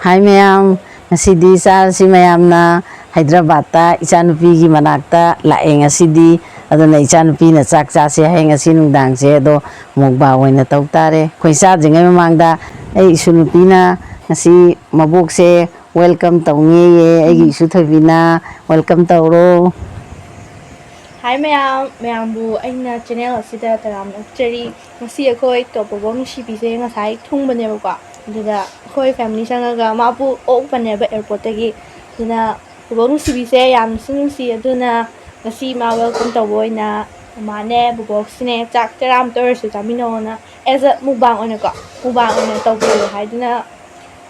Hi Mayam, ngasidi Charasi mayamna Hyderabad ichanupi manakta laeng ngasidi aduna ichanupi na chak chase hai ngasi nungdang se do mukbang oina tautare khoi sa jingai mamangda ai isunupi na ngasi mabuk se welcome taungi ye ai isu thobina welcome tauro. Hi mayambu aina channel asida taram cheri ngasi akhoi topobong sibise ngasai thungbanebako aduda akhoi family sangaga mapu okpaneba airport tagi aduna bobong sibise yam sunungsi aduna ngasi ma welcome tawboina mane bobok sine chak taram torsu taminona as a mukbang onako mukbang ona tawbo haiduna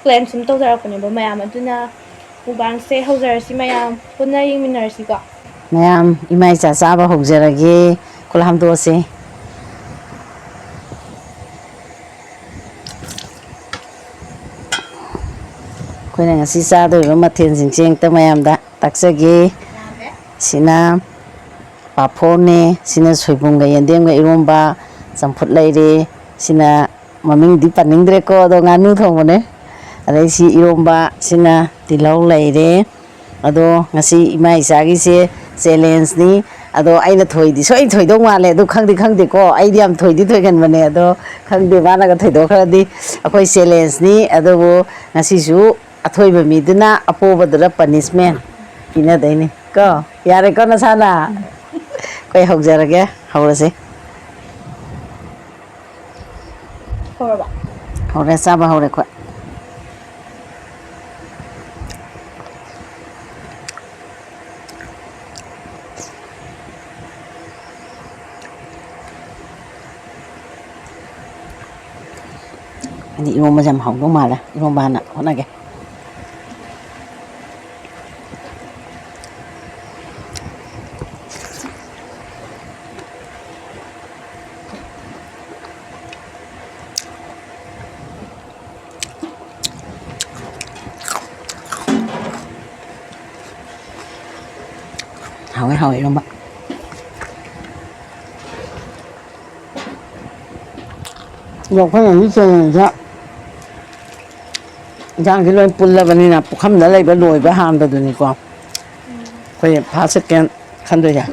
plan sum tawdarakpaneba mayam aduna mukbang se haujarasi mayam punna yingminarsi ko. Mayam imai cha chaba hogjarage kulham dose. Koina ngasi chado mathel jingcheng ta mayamda taksage sina paphone sina soibunga yendemga Eromba champut laire sina maming di paningdre ko do nganu thongone adai si Eromba sina tilau laire ado ngasi imai chagi se challenge ni ado aina thoidi soi thoidong male ado khangdi ko aidi am thoidi thoigan mane ado khangde bana ga thoido kharadi akoi challenge ni ado bo ngasi su athoiba miduna apobadra punishment pina daini ko yare ko na sana koi hogjarage hawrase Horaba hore saba hore ko ini Eromba jam hawdong mala Eromba na honage hawe Eromba yok phải là như thế này Giang cái loại pulla bên này pukham đã lấy bên đồi bên ham đó được không? Phải phá sức cái khăn rồi à?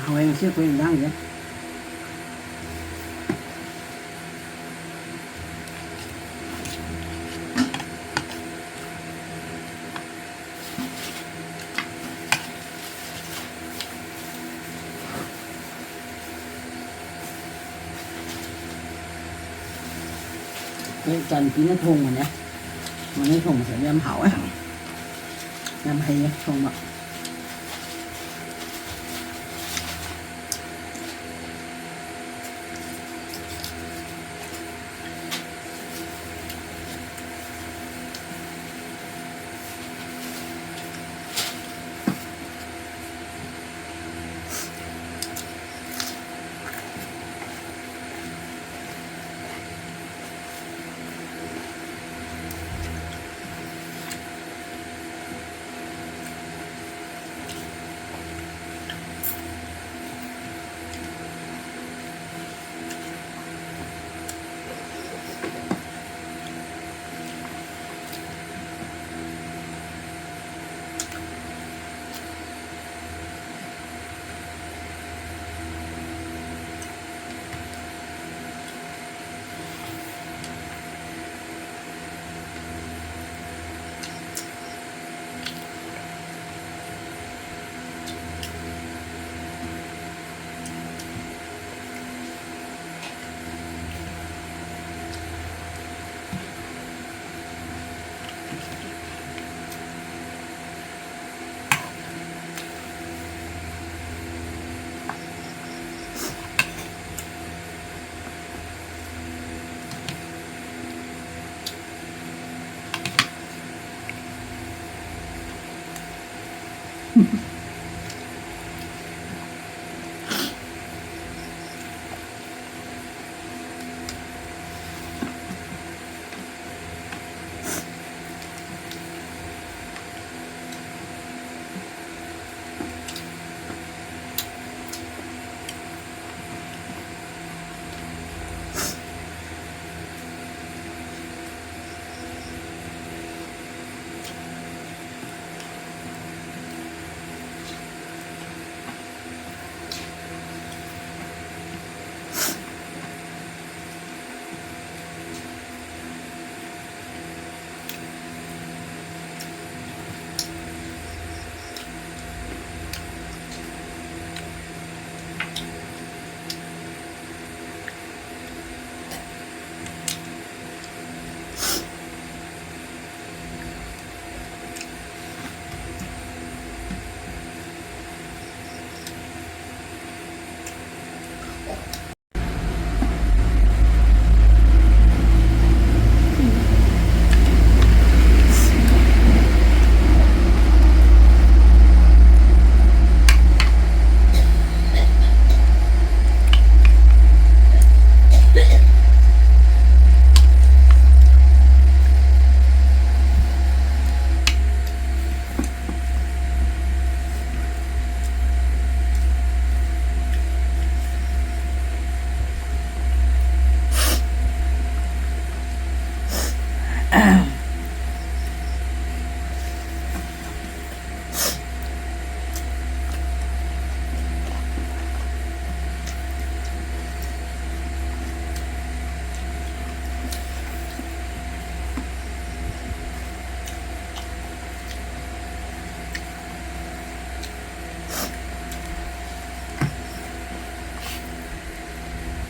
Hầu em sẽ quên đang vậy. Cái chân tí nó thùng rồi nhé, mà nó thùng sẽ đem hảo ấy, đem hay thùng ạ.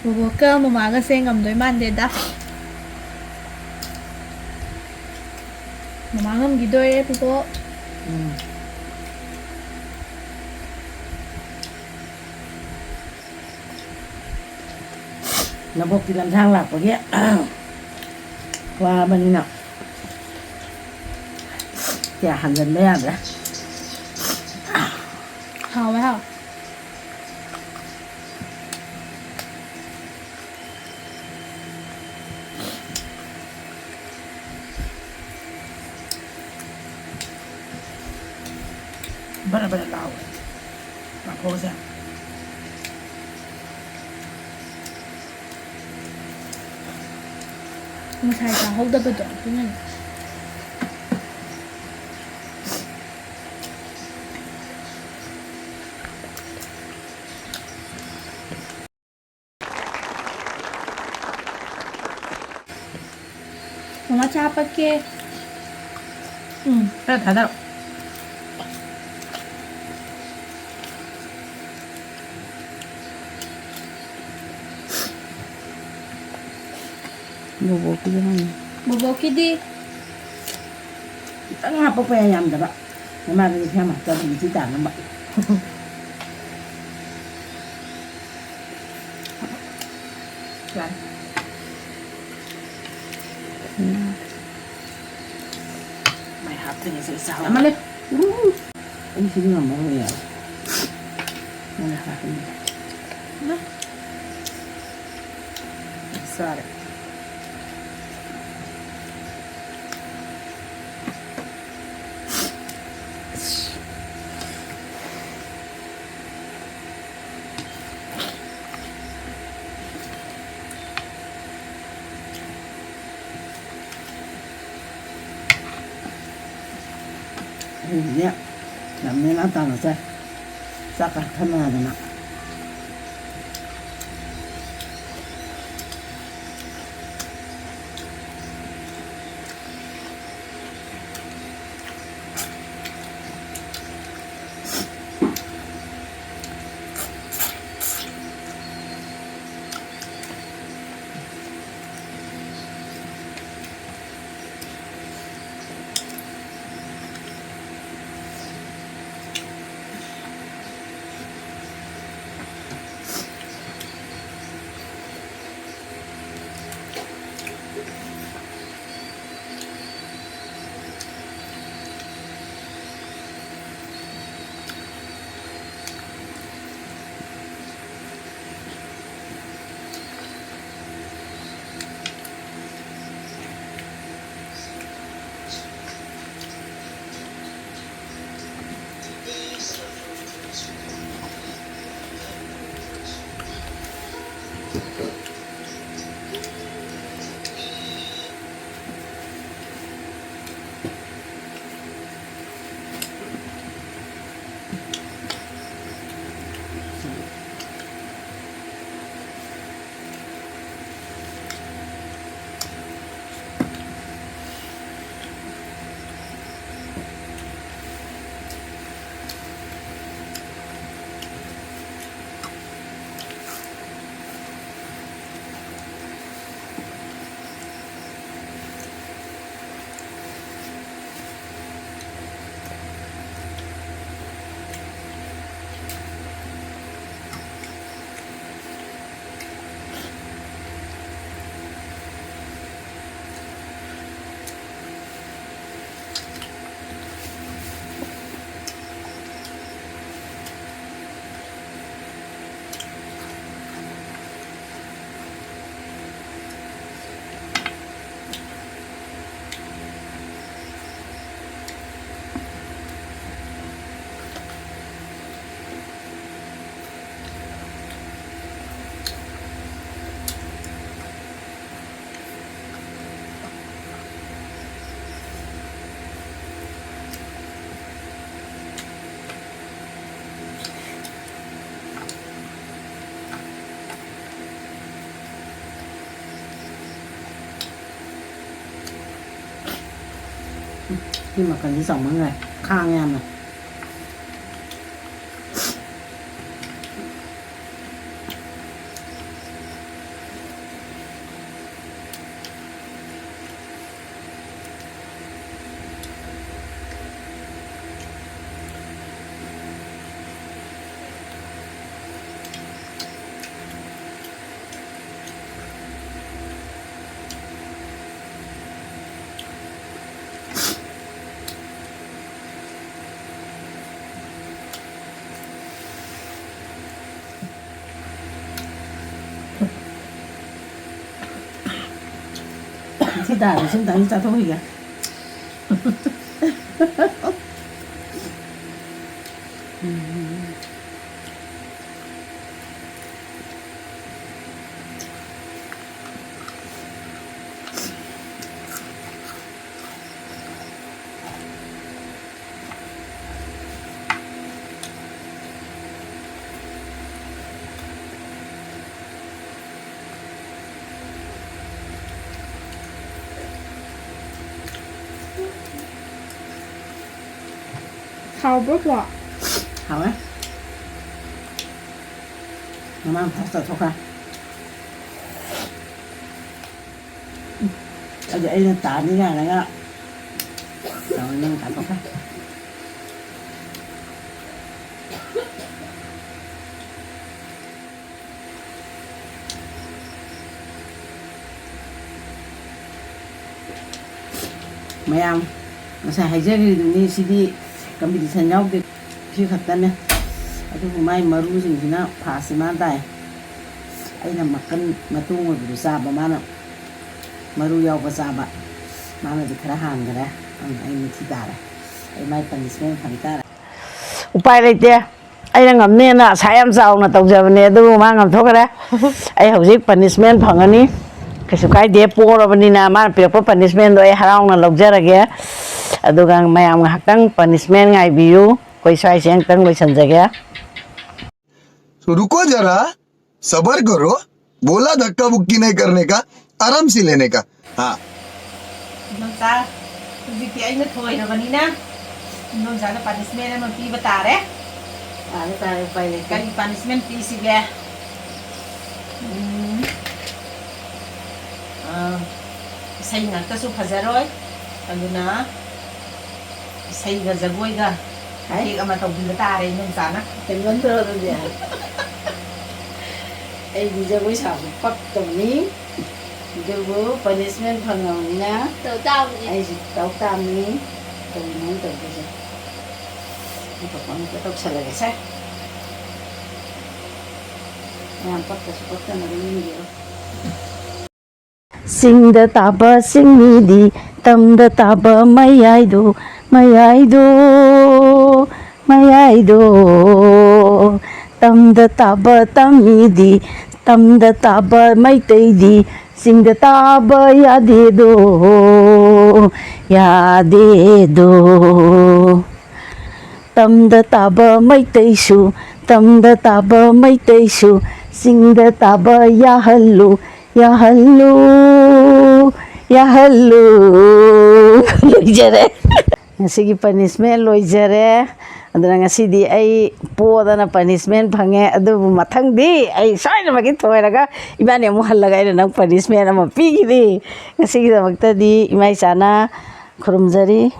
보보가 뭐마가 생감도 만데다. 뭐마가 기도해 보보.ระบบที่ลำทางหลักกว่านี้ว่ามันนี่นะจะหันกันไม่ได้เลย 好不好？ benar-benar tahu nggak bisa我才想好得不懂，真的。Mama siapa ke? ada bobo gimana? Bobo kidi. Ngapa payam dah pak? Memang ini sama, jadi kita nampak. Kan? Mai hati ni saya salah. Mana? Ini sini nama ya. Mana hati ni? Nah. Sorry. Ini namanya apa nggak sih? Sakar kena ada nak. ꯁꯤ ꯃꯈꯜꯁꯤ ꯆꯥꯎꯃꯟꯈ꯭ꯔꯦ ꯈꯥꯡꯉꯦ ꯌꯥꯝꯅ ꯁꯤ ꯇꯥꯔꯦ ꯁꯤꯝꯇꯪ ꯆꯥꯊꯣꯛꯈꯤꯒꯦ 하우버 봐. 하와? 나만 파스타 토카. 아주 애는 따니가 내가 너는 다 토카. Mayam, masa hajar ni sidi competition yaudde si khattane adu mai maru singina phasima dai aina makan matung odu saba mana maru yauba saba mana di khara han gara ai ni thidara ai mai punishment phangtara upai leite ai ngamne na sayam chauna tawjabane adu ma ngam thokare ai hojik punishment phangani kasu kai de porabani na ma pirpa punishment do ai harauna logjarage aduga mayam ngahakang punishment ngai biyu koi sai seng tang loi sanjage तो रुको जरा सबर करो बोला धक्का बुक्की नहीं करने का आराम से लेने का हाँ नोंसा जुकी आइना थोइ रबनी ना नोंसा ना punishment ना पी बता रे तारे तारे पहिले कई punishment पी सिगे सही ngakta su phajaroi aduna sai ga jagoi ga ai ama tau bin ta re nung sa na tengon tro do dia ai di jagoi sa pak tong ni jago punishment phangau na Tao tao gì? ai ji tau tam ni tong nung tong ke sa ni pa pang ka tok sala ga sa yang pak ta su pak ta na ni ni Singda taba singidi tamda taba mayaido mayaido mayaido tamda taba tamidi tamda taba maitaidi singda taba yadedo yadedo tamda taba maitaisu tamda taba maitaisu singda taba yahallu ya hello loijare ngasi punishment loijare aduna ngasi di ai podana punishment phange adu mathang di ai saina magi thoiraga ibani mu hallaga ina nang punishment ama pigidi ngasi gi damakta di imai chana khurumjari